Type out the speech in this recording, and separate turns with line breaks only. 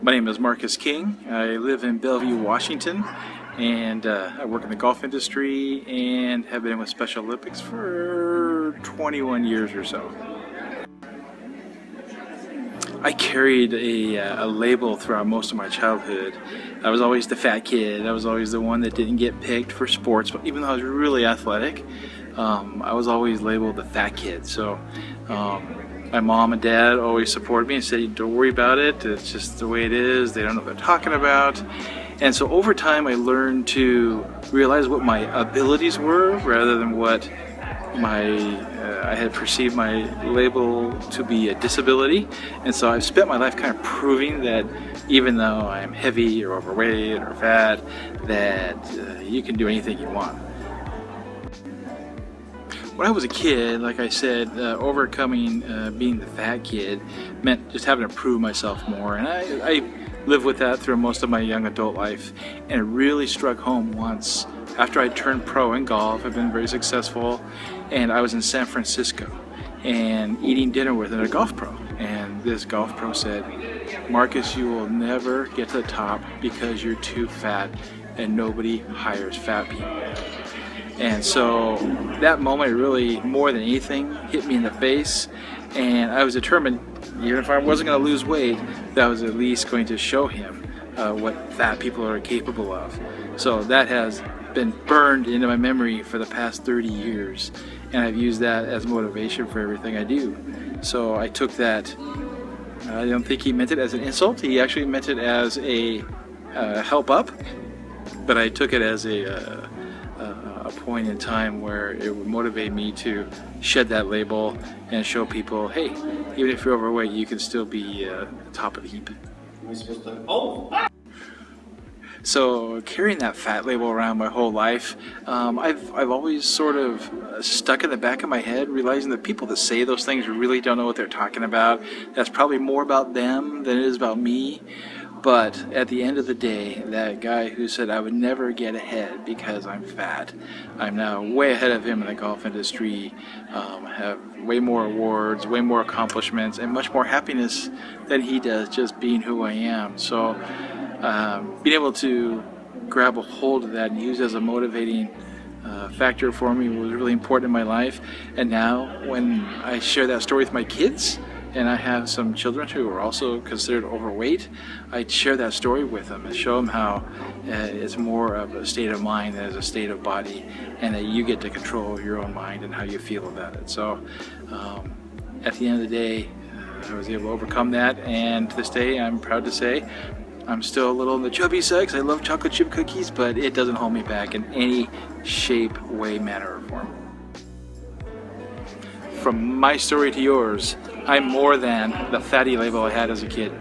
My name is Marcus King. I live in Bellevue, Washington, and I work in the golf industry and have been with Special Olympics for 21 years or so. I carried a label throughout most of my childhood. I was always the fat kid. I was always the one that didn't get picked for sports, but even though I was really athletic, I was always labeled the fat kid. So my mom and dad always supported me and said, don't worry about it, it's just the way it is, they don't know what they're talking about. And so over time I learned to realize what my abilities were rather than what I had perceived my label to be a disability. And so I've spent my life kind of proving that even though I'm heavy or overweight or fat, that you can do anything you want. When I was a kid, like I said, overcoming being the fat kid meant just having to prove myself more, and I lived with that through most of my young adult life, and it really struck home once after I turned pro in golf. I've been very successful, and I was in San Francisco and eating dinner with a golf pro, and this golf pro said, "Marcus, you will never get to the top because you're too fat and nobody hires fat people." And so that moment really, more than anything, hit me in the face, and I was determined, even if I wasn't going to lose weight, that I was at least going to show him what fat people are capable of. So that has been burned into my memory for the past 30 years, and I've used that as motivation for everything I do. So I took that, I don't think he meant it as an insult, he actually meant it as a help up, but I took it as a point in time where it would motivate me to shed that label and show people, hey, even if you're overweight, you can still be top of the heap. So carrying that fat label around my whole life, I've always sort of stuck in the back of my head, realizing that people that say those things really don't know what they're talking about. That's probably more about them than it is about me. But at the end of the day, that guy who said I would never get ahead because I'm fat, I'm now way ahead of him in the golf industry, have way more awards, way more accomplishments, and much more happiness than he does just being who I am. So being able to grab a hold of that and use it as a motivating factor for me was really important in my life. And now when I share that story with my kids, and I have some children who are also considered overweight, I share that story with them and show them how it's more of a state of mind than a state of body, and that you get to control your own mind and how you feel about it. So at the end of the day, I was able to overcome that, and to this day I'm proud to say I'm still a little on the chubby side because I love chocolate chip cookies, but it doesn't hold me back in any shape, way, manner, or form. From my story to yours, I'm more than the fatty label I had as a kid.